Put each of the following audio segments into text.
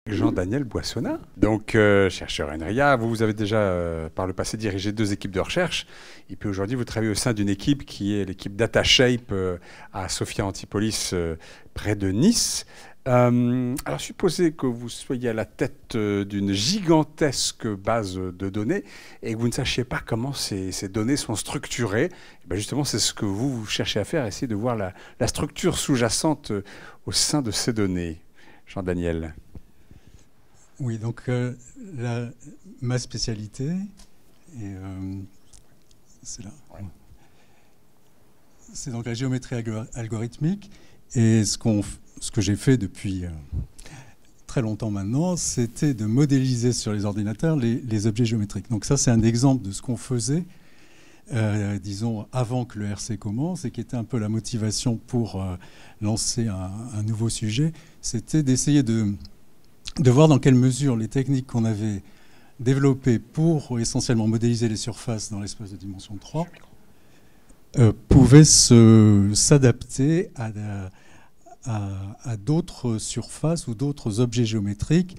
Jean-Daniel Boissonnat, donc chercheur NRIA. Vous avez déjà par le passé dirigé 2 équipes de recherche. Et puis aujourd'hui, vous travaillez au sein d'une équipe qui est l'équipe DataShape à Sophia Antipolis, près de Nice. Alors supposez que vous soyez à la tête d'une gigantesque base de données et que vous ne sachiez pas comment ces données sont structurées. Et bien justement, c'est ce que vous cherchez à faire, essayer de voir la structure sous-jacente au sein de ces données. Jean-Daniel. Oui, donc ma spécialité, c'est là. Ouais. C'est donc la géométrie algorithmique. Et ce que j'ai fait depuis très longtemps maintenant, c'était de modéliser sur les ordinateurs les objets géométriques. Donc ça, c'est un exemple de ce qu'on faisait, disons, avant que le RC commence, et qui était un peu la motivation pour lancer un nouveau sujet. C'était d'essayer de voir dans quelle mesure les techniques qu'on avait développées pour essentiellement modéliser les surfaces dans l'espace de dimension 3 pouvaient s'adapter à d'autres surfaces ou d'autres objets géométriques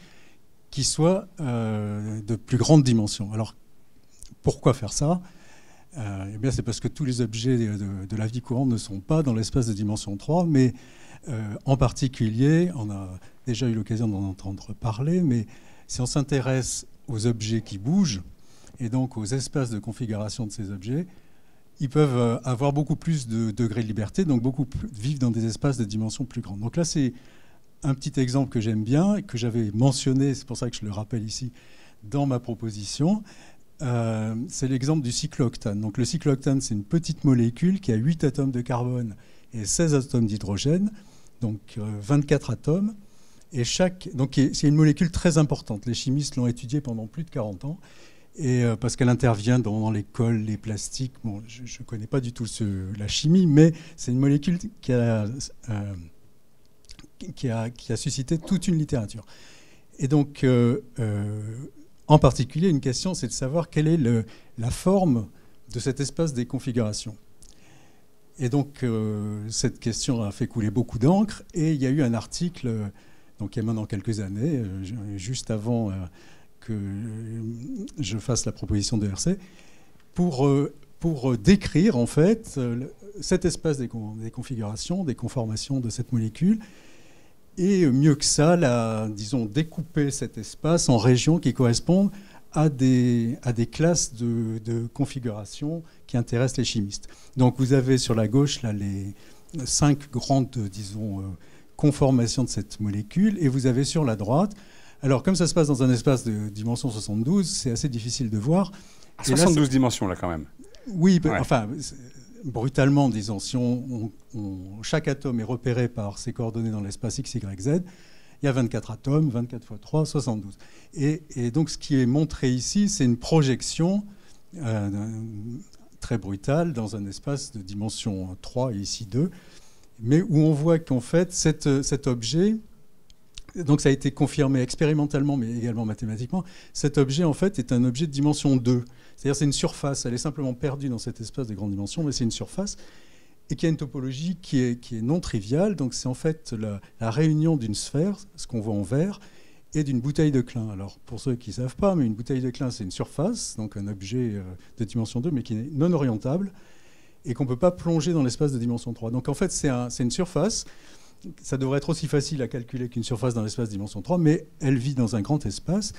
qui soient de plus grande dimension. Alors, pourquoi faire ça ? Eh bien, c'est parce que tous les objets de la vie courante ne sont pas dans l'espace de dimension 3, mais en particulier, on a déjà eu l'occasion d'en entendre parler, mais si on s'intéresse aux objets qui bougent, et donc aux espaces de configuration de ces objets, ils peuvent avoir beaucoup plus de degrés de liberté, donc vivre dans des espaces de dimension plus grande. Donc là, c'est un petit exemple que j'aime bien, que j'avais mentionné, c'est pour ça que je le rappelle ici, dans ma proposition. C'est l'exemple du cyclooctane. Donc le cyclooctane, c'est une petite molécule qui a 8 atomes de carbone et 16 atomes d'hydrogène, donc 24 atomes. Et donc c'est une molécule très importante. Les chimistes l'ont étudiée pendant plus de 40 ans, et parce qu'elle intervient dans les cols, les plastiques. Bon, je ne connais pas du tout la chimie, mais c'est une molécule qui a suscité toute une littérature. Et donc, en particulier, une question, c'est de savoir quelle est la forme de cet espace des configurations. Et donc, cette question a fait couler beaucoup d'encre, et il y a eu un article, donc il y a maintenant quelques années, juste avant que je fasse la proposition de RC, pour décrire en fait cet espace des configurations, des conformations de cette molécule, et mieux que ça, disons, découper cet espace en régions qui correspondent à des classes de configuration qui intéressent les chimistes. Donc vous avez sur la gauche là, les 5 grandes, disons, conformations de cette molécule, et vous avez sur la droite. Alors, comme ça se passe dans un espace de dimension 72, c'est assez difficile de voir. À 72 dimensions, là, quand même. Oui, ouais. Enfin, brutalement, disons, si chaque atome est repéré par ses coordonnées dans l'espace X, Y, Z, il y a 24 atomes, 24 fois 3, 72. Et donc, ce qui est montré ici, c'est une projection très brutale dans un espace de dimension 3, et ici 2, mais où on voit qu'en fait, cet objet... Donc ça a été confirmé expérimentalement, mais également mathématiquement. Cet objet, en fait, est un objet de dimension 2. C'est-à-dire c'est une surface. Elle est simplement perdue dans cet espace de grande dimension, mais c'est une surface. Et qui a une topologie qui est non triviale. Donc c'est en fait la réunion d'une sphère, ce qu'on voit en vert, et d'une bouteille de Klein. Alors pour ceux qui ne savent pas, mais une bouteille de Klein, c'est une surface, donc un objet de dimension 2, mais qui est non orientable, et qu'on ne peut pas plonger dans l'espace de dimension 3. Donc en fait, c'est une surface. Ça devrait être aussi facile à calculer qu'une surface dans l'espace dimension 3, mais elle vit dans un grand espace.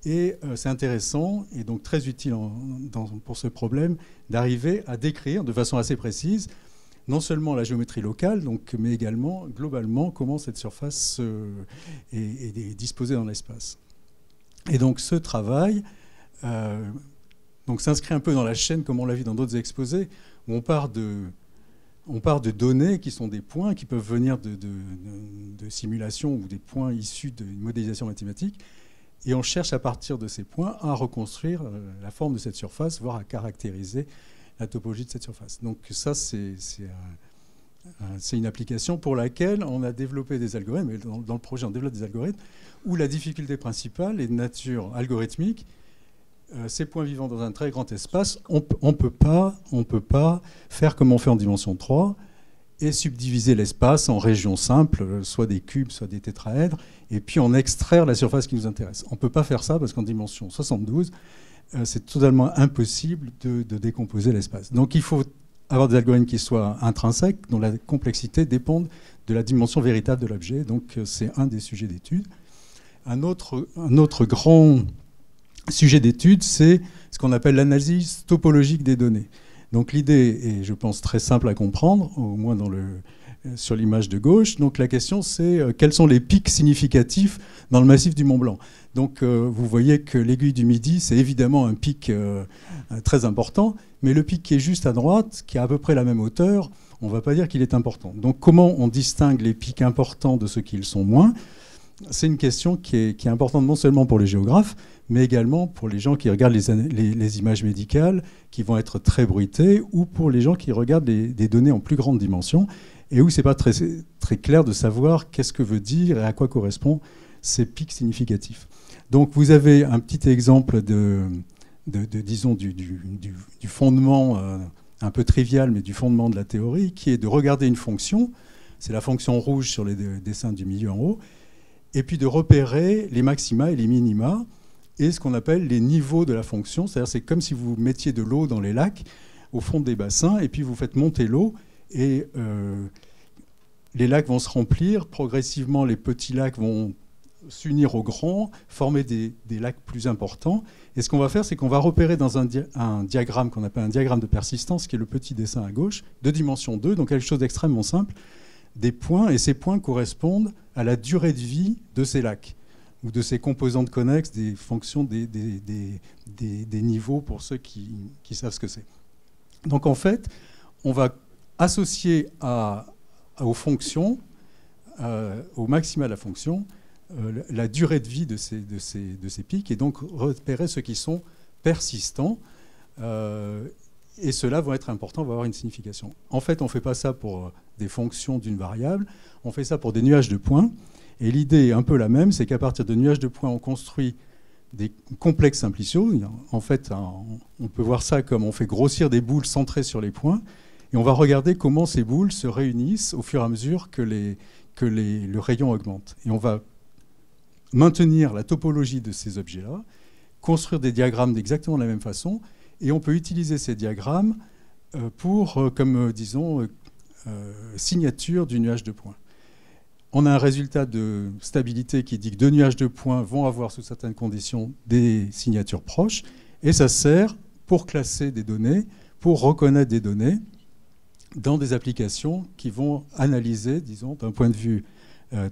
Et c'est intéressant et donc très utile pour ce problème d'arriver à décrire de façon assez précise non seulement la géométrie locale, mais également globalement comment cette surface est disposée dans l'espace. Et donc ce travail s'inscrit un peu dans la chaîne, comme on l'a vu dans d'autres exposés, où on part de données qui sont des points qui peuvent venir de simulations ou des points issus d'une modélisation mathématique. Et on cherche à partir de ces points à reconstruire la forme de cette surface, voire à caractériser la topologie de cette surface. Donc ça, c'est une application pour laquelle on a développé des algorithmes. Et dans le projet, on développe des algorithmes où la difficulté principale est de nature algorithmique. Ces points vivants dans un très grand espace, on peut pas faire comme on fait en dimension 3 et subdiviser l'espace en régions simples, soit des cubes, soit des tétraèdres, et puis en extraire la surface qui nous intéresse. On ne peut pas faire ça parce qu'en dimension 72, c'est totalement impossible de décomposer l'espace. Donc il faut avoir des algorithmes qui soient intrinsèques, dont la complexité dépend de la dimension véritable de l'objet. Donc c'est un des sujets d'étude. Un autre grand sujet d'étude, c'est ce qu'on appelle l'analyse topologique des données. Donc l'idée est, je pense, très simple à comprendre, au moins sur l'image de gauche. Donc la question, c'est quels sont les pics significatifs dans le massif du Mont Blanc. Donc vous voyez que l'aiguille du Midi, c'est évidemment un pic très important, mais le pic qui est juste à droite, qui a à peu près la même hauteur, on ne va pas dire qu'il est important. Donc comment on distingue les pics importants de ceux qui le sont moins? C'est une question qui est importante non seulement pour les géographes, mais également pour les gens qui regardent les images médicales, qui vont être très bruitées, ou pour les gens qui regardent des données en plus grande dimension, et où ce n'est pas très, très clair de savoir qu'est-ce que veut dire et à quoi correspondent ces pics significatifs. Donc vous avez un petit exemple disons, du fondement, un peu trivial, mais du fondement de la théorie, qui est de regarder une fonction, c'est la fonction rouge sur les dessins du milieu en haut, et puis de repérer les maxima et les minima, et ce qu'on appelle les niveaux de la fonction. C'est-à-dire c'est comme si vous mettiez de l'eau dans les lacs, au fond des bassins, et puis vous faites monter l'eau, et les lacs vont se remplir. Progressivement, les petits lacs vont s'unir aux grands, former des lacs plus importants. Et ce qu'on va faire, c'est qu'on va repérer dans un diagramme qu'on appelle un diagramme de persistance, qui est le petit dessin à gauche, de dimension 2, donc quelque chose d'extrêmement simple, des points, et ces points correspondent à la durée de vie de ces lacs, ou de ces composantes connexes, des fonctions des niveaux, pour ceux qui savent ce que c'est. Donc en fait, on va associer aux fonctions, au maxima de la fonction, la durée de vie de ces pics, et donc repérer ceux qui sont persistants, et ceux-là vont être importants, vont avoir une signification. En fait, on ne fait pas ça pour des fonctions d'une variable, on fait ça pour des nuages de points, et l'idée est un peu la même, c'est qu'à partir de nuages de points, on construit des complexes simpliciaux. En fait, on peut voir ça comme on fait grossir des boules centrées sur les points, et on va regarder comment ces boules se réunissent au fur et à mesure que le rayon augmente. Et on va maintenir la topologie de ces objets-là, construire des diagrammes d'exactement la même façon, et on peut utiliser ces diagrammes comme, disons, signature du nuage de points. On a un résultat de stabilité qui dit que deux nuages de points vont avoir, sous certaines conditions, des signatures proches, et ça sert pour classer des données, pour reconnaître des données dans des applications qui vont analyser, disons, d'un point de vue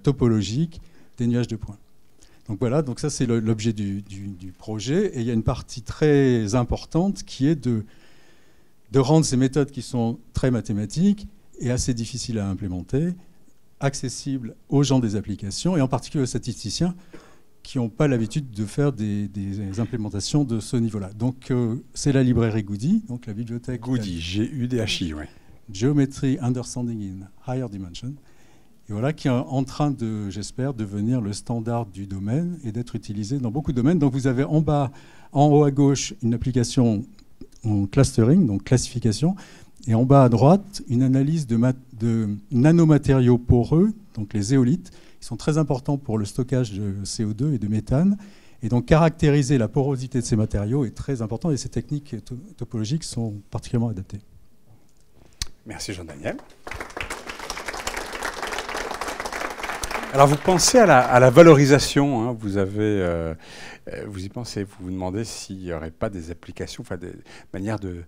topologique, des nuages de points. Donc voilà, donc ça c'est l'objet du projet, et il y a une partie très importante qui est de rendre ces méthodes qui sont très mathématiques et assez difficiles à implémenter, accessibles aux gens des applications, et en particulier aux statisticiens qui n'ont pas l'habitude de faire des implémentations de ce niveau-là. Donc c'est la librairie Goody, donc la bibliothèque Goody, G-U-D-H-I, oui. Geometry Understanding in Higher Dimension, et voilà, qui est en train de, j'espère, devenir le standard du domaine et d'être utilisé dans beaucoup de domaines. Donc vous avez en haut à gauche, une application en clustering, donc classification, et en bas à droite, une analyse de nanomatériaux poreux, donc les éolites, qui sont très importants pour le stockage de CO2 et de méthane. Et donc caractériser la porosité de ces matériaux est très important, et ces techniques topologiques sont particulièrement adaptées. Merci Jean-Daniel. Alors vous pensez à la valorisation, hein, vous y pensez, vous vous demandez s'il n'y aurait pas des applications, enfin des manières de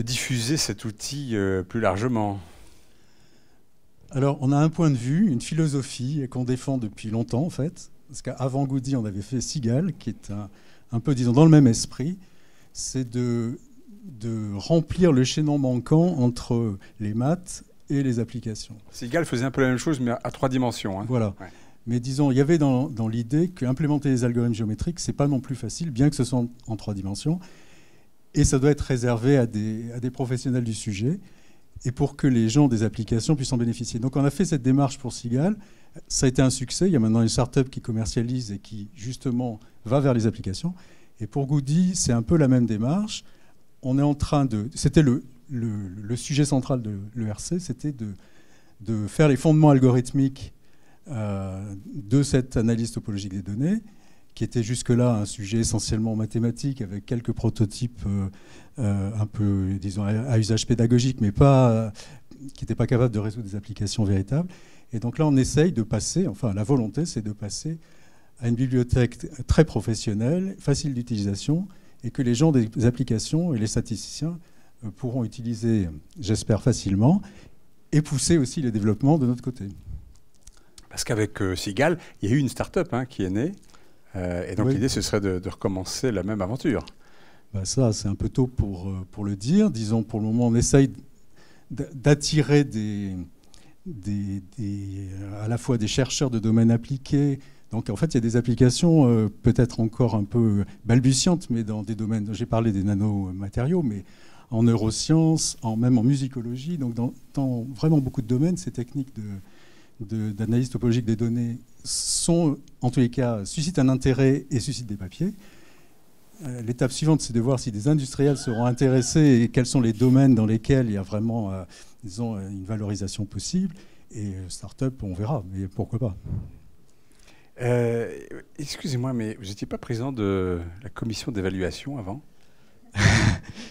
diffuser cet outil plus largement. Alors on a un point de vue, une philosophie qu'on défend depuis longtemps en fait, parce qu'avant Goody on avait fait Sigal, qui est un peu, disons, dans le même esprit, c'est de remplir le chaînon manquant entre les maths et les applications. Sigal faisait un peu la même chose, mais à 3 dimensions. Hein. Voilà. Ouais. Mais disons, il y avait dans l'idée qu'implémenter des algorithmes géométriques, ce n'est pas non plus facile, bien que ce soit en 3 dimensions. Et ça doit être réservé à des professionnels du sujet, et pour que les gens des applications puissent en bénéficier. Donc on a fait cette démarche pour Sigal. Ça a été un succès. Il y a maintenant une start-up qui commercialise et qui, justement, va vers les applications. Et pour Goody, c'est un peu la même démarche. On est en train de... C'était le sujet central de l'ERC, c'était de faire les fondements algorithmiques de cette analyse topologique des données, qui était jusque-là un sujet essentiellement mathématique, avec quelques prototypes un peu, disons, à usage pédagogique, mais qui n'étaient pas capables de résoudre des applications véritables. Et donc là, on essaye de passer, enfin, la volonté, c'est de passer à une bibliothèque très professionnelle, facile d'utilisation, et que les gens des applications et les statisticiens pourront utiliser, j'espère, facilement, et pousser aussi les développements de notre côté. Parce qu'avec Sigal, il y a eu une start-up qui est née, et donc l'idée, ce serait de recommencer la même aventure. Bah ça, c'est un peu tôt pour le dire. Disons, pour le moment, on essaye d'attirer à la fois des chercheurs de domaines appliqués. Donc en fait, il y a des applications peut-être encore un peu balbutiantes, mais dans des domaines, j'ai parlé des nanomatériaux, mais en neurosciences, même en musicologie, donc dans vraiment beaucoup de domaines, ces techniques d'analyse topologique des données sont, en tous les cas, suscitent un intérêt et suscitent des papiers. L'étape suivante, c'est de voir si des industriels seront intéressés et quels sont les domaines dans lesquels il y a vraiment, disons, une valorisation possible. Et start-up, on verra, mais pourquoi pas. Excusez-moi, mais vous n'étiez pas président de la commission d'évaluation avant?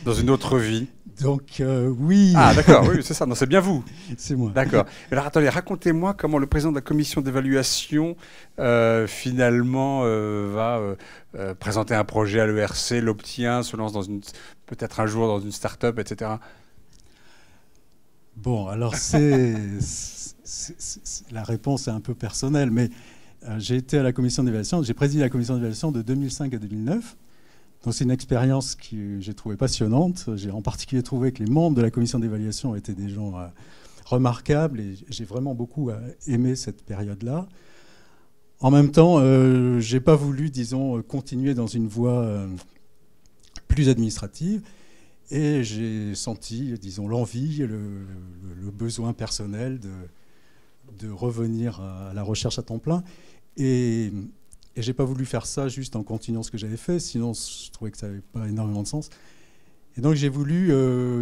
Dans une autre vie? Donc, oui. Ah, d'accord, oui, c'est ça. Non, c'est bien vous. C'est moi. D'accord. Alors, attendez, racontez-moi comment le président de la commission d'évaluation, finalement, va présenter un projet à l'ERC, l'obtient, se lance peut-être un jour dans une start-up, etc. Bon, alors, la réponse est un peu personnelle, mais j'ai été à la commission d'évaluation, j'ai présidé la commission d'évaluation de 2005 à 2009. Donc c'est une expérience que j'ai trouvée passionnante. J'ai en particulier trouvé que les membres de la commission d'évaluation étaient des gens remarquables et j'ai vraiment beaucoup aimé cette période-là. En même temps, je n'ai pas voulu, disons, continuer dans une voie plus administrative et j'ai senti, disons, l'envie, le besoin personnel de revenir à la recherche à temps plein. Et je n'ai pas voulu faire ça juste en continuant ce que j'avais fait, sinon je trouvais que ça n'avait pas énormément de sens. Et donc j'ai voulu,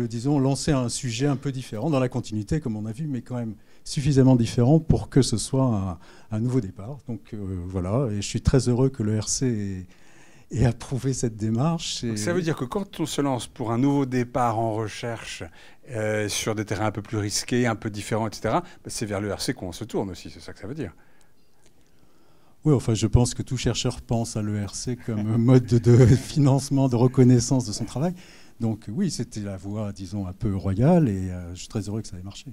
disons, lancer un sujet un peu différent, dans la continuité, comme on a vu, mais quand même suffisamment différent pour que ce soit un nouveau départ. Donc voilà, et je suis très heureux que l'ERC ait approuvé cette démarche. Donc, ça veut dire que quand on se lance pour un nouveau départ en recherche sur des terrains un peu plus risqués, un peu différents, etc., c'est vers l'ERC qu'on se tourne aussi, c'est ça que ça veut dire? Oui, enfin, je pense que tout chercheur pense à l'ERC comme mode de financement, de reconnaissance de son travail. Donc oui, c'était la voie, disons, un peu royale et je suis très heureux que ça ait marché.